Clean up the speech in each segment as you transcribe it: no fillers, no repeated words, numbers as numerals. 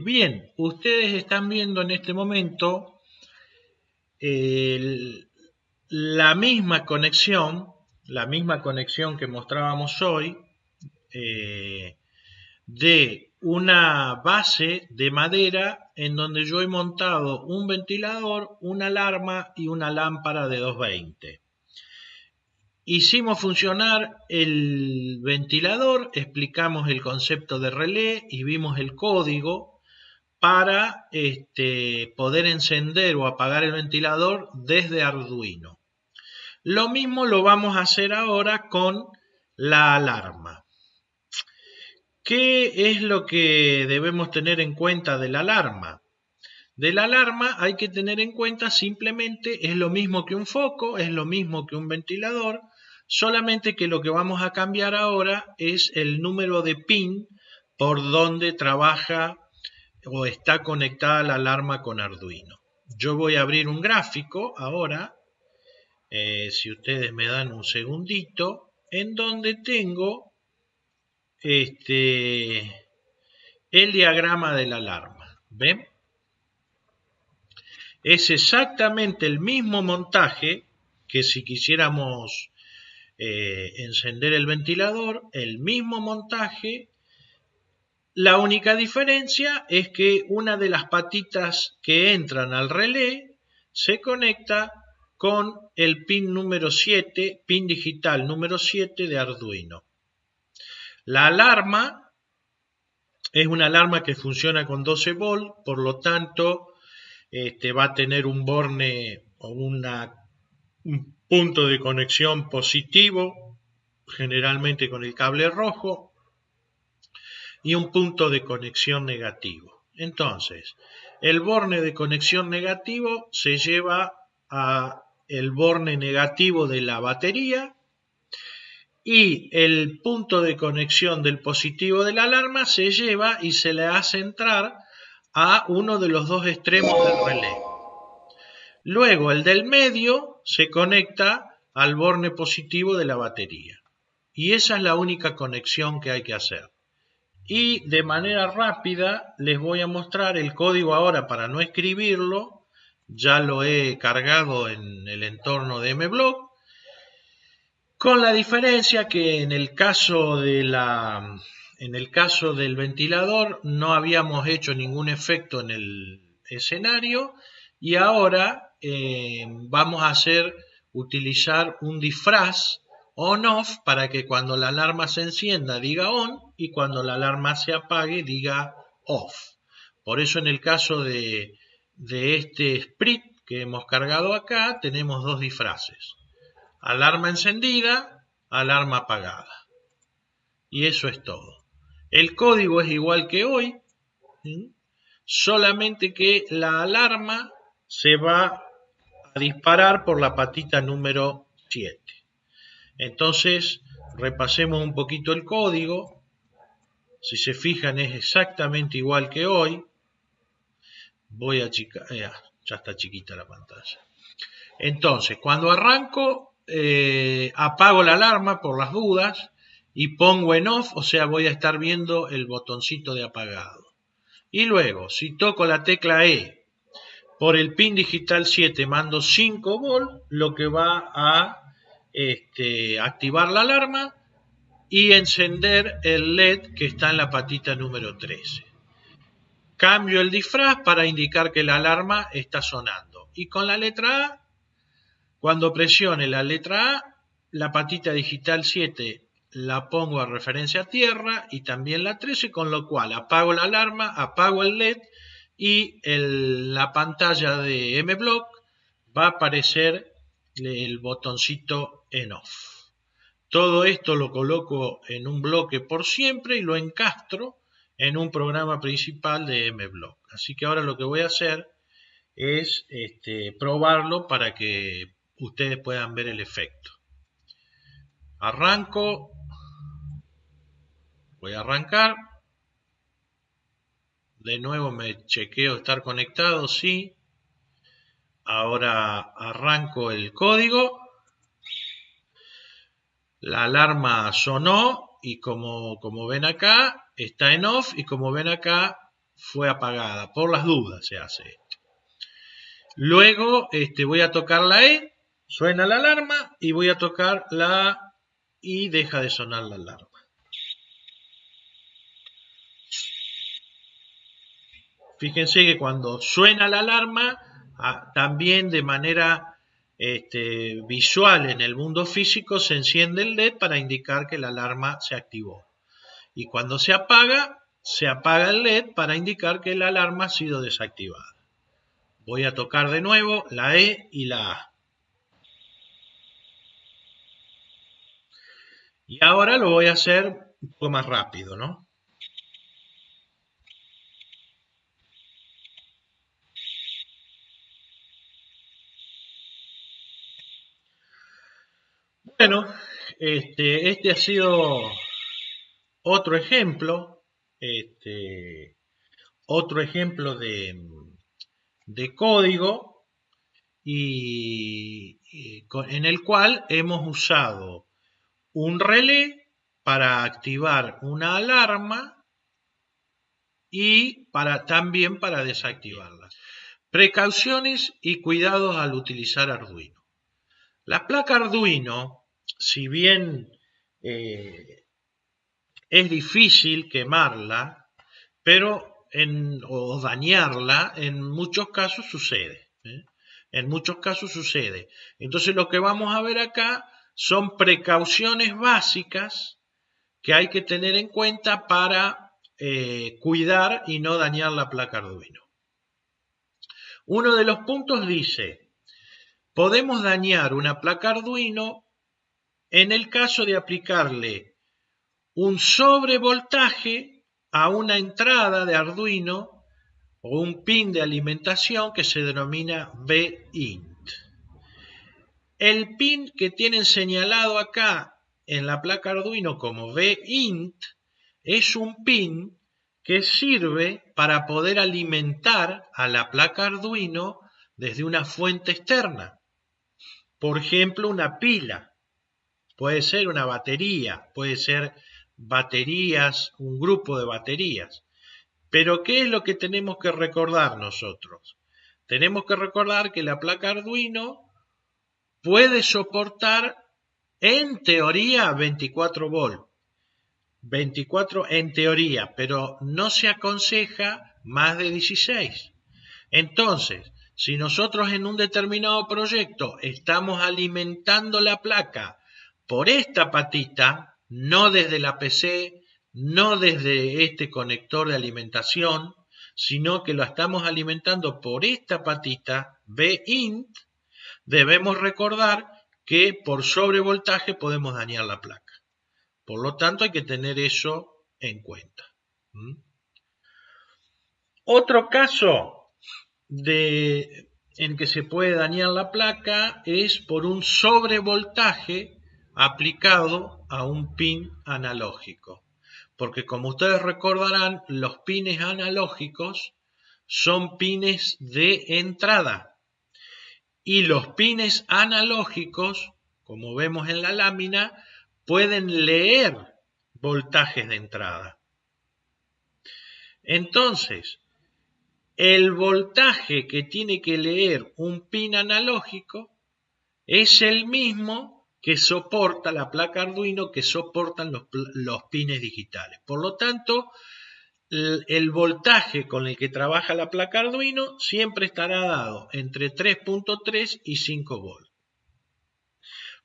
Bien, ustedes están viendo en este momento la misma conexión que mostrábamos hoy, de una base de madera en donde yo he montado un ventilador, una alarma y una lámpara de 220. Hicimos funcionar el ventilador, explicamos el concepto de relé y vimos el código para poder encender o apagar el ventilador desde Arduino. Lo mismo lo vamos a hacer ahora con la alarma. ¿Qué es lo que debemos tener en cuenta de la alarma? De la alarma hay que tener en cuenta simplemente es lo mismo que un foco, es lo mismo que un ventilador, solamente que lo que vamos a cambiar ahora es el número de pin por donde trabaja o está conectada la alarma con Arduino. Yo voy a abrir un gráfico ahora, si ustedes me dan un segundito, en donde tengo el diagrama de la alarma. ¿Ven? Es exactamente el mismo montaje que si quisiéramos encender el ventilador, el mismo montaje. La única diferencia es que una de las patitas que entran al relé se conecta con el pin número 7, pin digital número 7 de Arduino. La alarma es una alarma que funciona con 12 volts, por lo tanto va a tener un borne o un punto de conexión positivo, generalmente con el cable rojo, y un punto de conexión negativo. Entonces, el borne de conexión negativo se lleva a el borne negativo de la batería y el punto de conexión del positivo de la alarma se lleva y se le hace entrar a uno de los dos extremos del relé. Luego el del medio se conecta al borne positivo de la batería. Y esa es la única conexión que hay que hacer. Y de manera rápida les voy a mostrar el código ahora para no escribirlo. Ya lo he cargado en el entorno de MBlock. Con la diferencia que en el caso del ventilador no habíamos hecho ningún efecto en el escenario y ahora vamos a utilizar un disfraz on-off para que cuando la alarma se encienda diga on y cuando la alarma se apague diga off. Por eso en el caso de este sprite que hemos cargado acá tenemos dos disfraces. Alarma encendida, alarma apagada. Y eso es todo. El código es igual que hoy, ¿sí? Solamente que la alarma se va a disparar por la patita número 7. Entonces, repasemos un poquito el código. Si se fijan, es exactamente igual que hoy. Voy a achicar, ya está chiquita la pantalla. Entonces, cuando arranco, apago la alarma por las dudas y pongo en off, o sea, voy a estar viendo el botoncito de apagado. Y luego, si toco la tecla E por el pin digital 7, mando 5 volts, lo que va a activar la alarma y encender el LED que está en la patita número 13. Cambio el disfraz para indicar que la alarma está sonando. Y con la letra A, cuando presione la letra A, la patita digital 7 la pongo a referencia a tierra y también la 13, con lo cual apago la alarma, apago el LED y la pantalla de MBlock va a aparecer el botoncito en off. Todo esto lo coloco en un bloque por siempre y lo encastro en un programa principal de MBlock. Así que ahora lo que voy a hacer es probarlo para que ustedes puedan ver el efecto. Arranco, voy a arrancar, de nuevo me chequeo estar conectado, sí, Ahora arranco el código. La alarma sonó y como ven acá, está en off y como ven acá, fue apagada. Por las dudas se hace esto. Luego voy a tocar la E, suena la alarma y voy a tocar la A y deja de sonar la alarma. Fíjense que cuando suena la alarma, también de manera visual en el mundo físico se enciende el LED para indicar que la alarma se activó. Y cuando se apaga el LED para indicar que la alarma ha sido desactivada. Voy a tocar de nuevo la E y la A. Y ahora lo voy a hacer un poco más rápido, ¿no? Bueno, este ha sido otro ejemplo, de código en el cual hemos usado un relé para activar una alarma y también para desactivarla. Precauciones y cuidados al utilizar Arduino. La placa Arduino, si bien es difícil quemarla, o dañarla, en muchos casos sucede. En muchos casos sucede. Entonces lo que vamos a ver acá son precauciones básicas que hay que tener en cuenta para cuidar y no dañar la placa Arduino. Uno de los puntos dice, podemos dañar una placa Arduino en el caso de aplicarle un sobrevoltaje a una entrada de Arduino o un pin de alimentación que se denomina Vint. El pin que tienen señalado acá en la placa Arduino como Vint es un pin que sirve para poder alimentar a la placa Arduino desde una fuente externa. Por ejemplo, una pila, puede ser una batería, puede ser baterías, un grupo de baterías. Pero ¿qué es lo que tenemos que recordar nosotros? Tenemos que recordar que la placa Arduino puede soportar en teoría 24 volts. 24 en teoría, pero no se aconseja más de 16. Entonces, si nosotros en un determinado proyecto estamos alimentando la placa por esta patita, no desde la PC, no desde este conector de alimentación, sino que lo estamos alimentando por esta patita Vint, debemos recordar que por sobrevoltaje podemos dañar la placa. Por lo tanto, hay que tener eso en cuenta. Otro caso en que se puede dañar la placa es por un sobrevoltaje aplicado a un pin analógico. Porque como ustedes recordarán, los pines analógicos son pines de entrada. Y los pines analógicos, como vemos en la lámina, pueden leer voltajes de entrada. Entonces, el voltaje que tiene que leer un pin analógico es el mismo que soporta la placa Arduino, que soportan los pines digitales. Por lo tanto, el voltaje con el que trabaja la placa Arduino siempre estará dado entre 3.3 y 5 volts.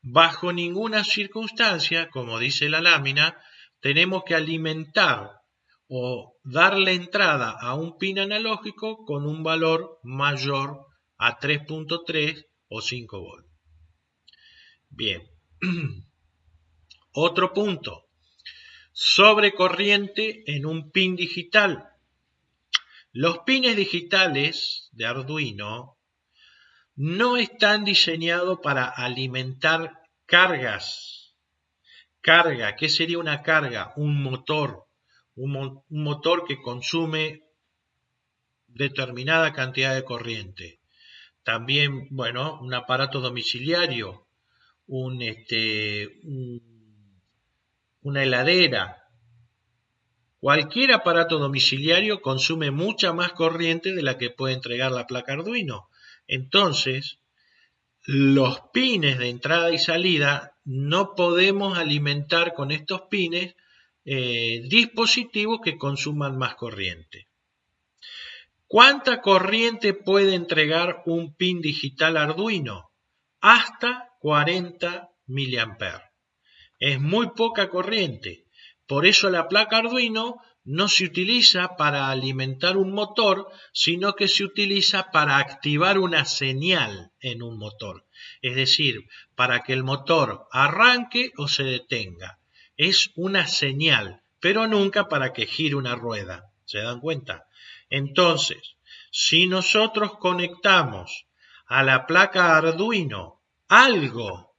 Bajo ninguna circunstancia, como dice la lámina, tenemos que alimentar o darle entrada a un pin analógico con un valor mayor a 3.3 o 5 volts. Bien. Otro punto. Sobrecorriente en un pin digital. Los pines digitales de Arduino no están diseñados para alimentar cargas. Carga, ¿qué sería una carga? Un motor. Un motor que consume determinada cantidad de corriente. también, bueno, un aparato domiciliario, una heladera. Cualquier aparato domiciliario consume mucha más corriente de la que puede entregar la placa Arduino. Entonces, los pines de entrada y salida no podemos alimentar con estos pines dispositivos que consuman más corriente. ¿Cuánta corriente puede entregar un pin digital Arduino? Hasta 40 mA. Es muy poca corriente. Por eso la placa Arduino no se utiliza para alimentar un motor, sino que se utiliza para activar una señal en un motor. Es decir, para que el motor arranque o se detenga. Es una señal, pero nunca para que gire una rueda. ¿Se dan cuenta? Entonces, si nosotros conectamos a la placa Arduino algo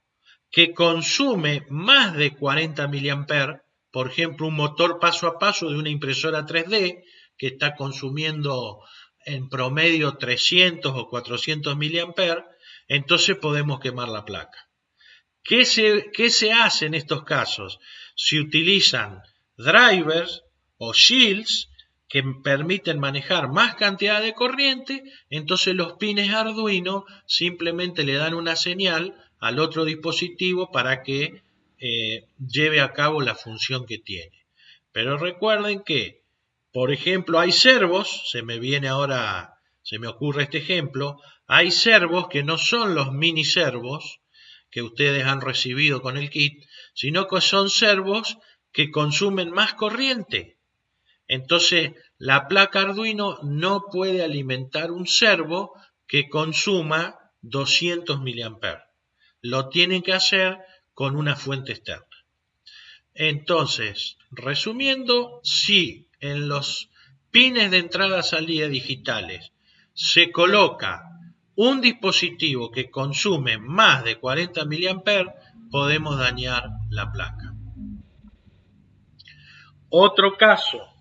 que consume más de 40 mA, por ejemplo, un motor paso a paso de una impresora 3D que está consumiendo en promedio 300 o 400 mA, entonces podemos quemar la placa. ¿Qué se hace en estos casos? Se utilizan drivers o shields que permiten manejar más cantidad de corriente, entonces los pines Arduino simplemente le dan una señal al otro dispositivo para que lleve a cabo la función que tiene. Pero recuerden que, por ejemplo, hay servos, se me ocurre este ejemplo, hay servos que no son los mini servos que ustedes han recibido con el kit, sino que son servos que consumen más corriente. Entonces, la placa Arduino no puede alimentar un servo que consuma 200 mA. Lo tienen que hacer con una fuente externa. Entonces, resumiendo, si en los pines de entrada-salida digitales se coloca un dispositivo que consume más de 40 mA, podemos dañar la placa. Otro caso.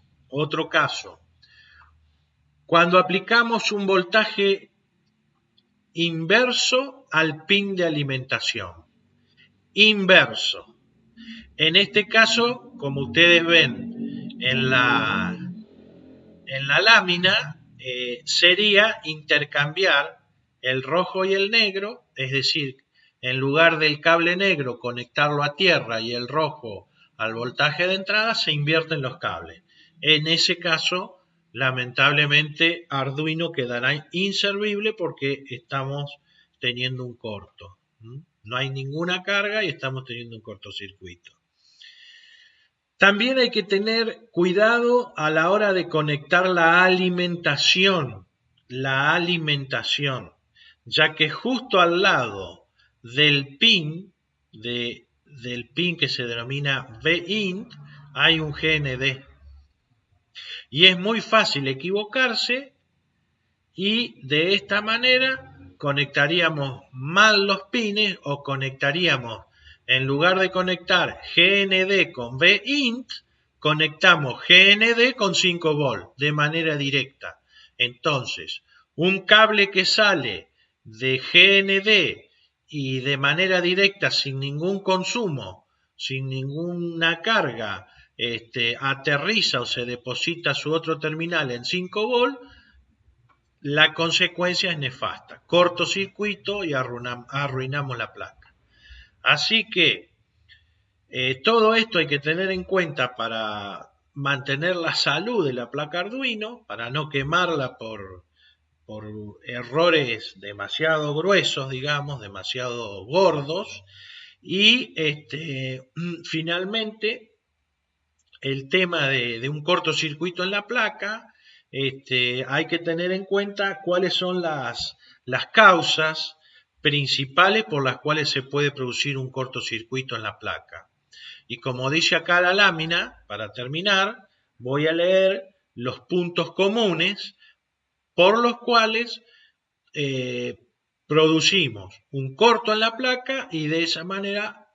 Cuando aplicamos un voltaje inverso al pin de alimentación. Inverso. En este caso, como ustedes ven en la lámina, sería intercambiar el rojo y el negro, es decir, en lugar del cable negro conectarlo a tierra y el rojo al voltaje de entrada, se invierten los cables. En ese caso, lamentablemente, Arduino quedará inservible porque estamos teniendo un corto. No hay ninguna carga y estamos teniendo un cortocircuito. También hay que tener cuidado a la hora de conectar la alimentación, ya que justo al lado del pin, del pin que se denomina VINT, hay un GND. Y es muy fácil equivocarse y de esta manera conectaríamos mal los pines o conectaríamos, en lugar de conectar GND con VINT, conectamos GND con 5 volts de manera directa. Entonces, un cable que sale de GND y de manera directa, sin ningún consumo, sin ninguna carga, aterriza o se deposita su otro terminal en 5 volts, la consecuencia es nefasta, cortocircuito y arruinamos la placa. Así que todo esto hay que tener en cuenta para mantener la salud de la placa Arduino, para no quemarla por errores demasiado gruesos, digamos, demasiado gordos. Y finalmente, el tema de un cortocircuito en la placa, hay que tener en cuenta cuáles son las causas principales por las cuales se puede producir un cortocircuito en la placa. Y como dice acá la lámina, para terminar, voy a leer los puntos comunes por los cuales producimos un corto en la placa y de esa manera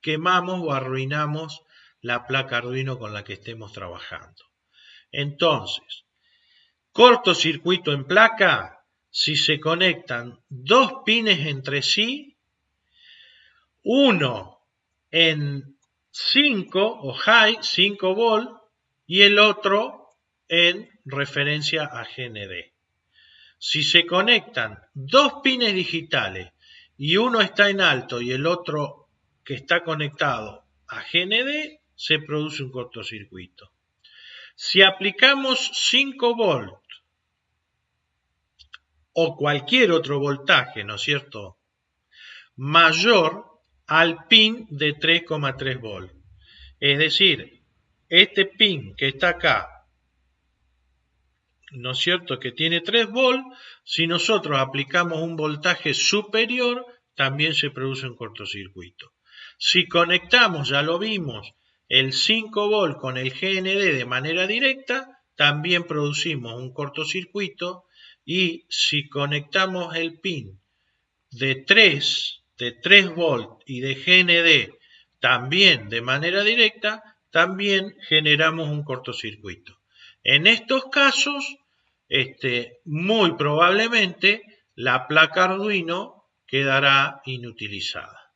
quemamos o arruinamos la placa Arduino con la que estemos trabajando. Entonces, cortocircuito en placa si se conectan dos pines entre sí, uno en 5 o high, 5 volt, y el otro en referencia a GND. Si se conectan dos pines digitales y uno está en alto y el otro que está conectado a GND, se produce un cortocircuito. Si aplicamos 5 volts o cualquier otro voltaje, ¿no es cierto?, mayor al pin de 3,3 volts. Es decir, este pin que está acá, ¿no es cierto?, que tiene 3 volts, si nosotros aplicamos un voltaje superior, también se produce un cortocircuito. Si conectamos, ya lo vimos, el 5 volts con el GND de manera directa, también producimos un cortocircuito, y si conectamos el pin de 3 volts y de GND también de manera directa, también generamos un cortocircuito. En estos casos, muy probablemente la placa Arduino quedará inutilizada.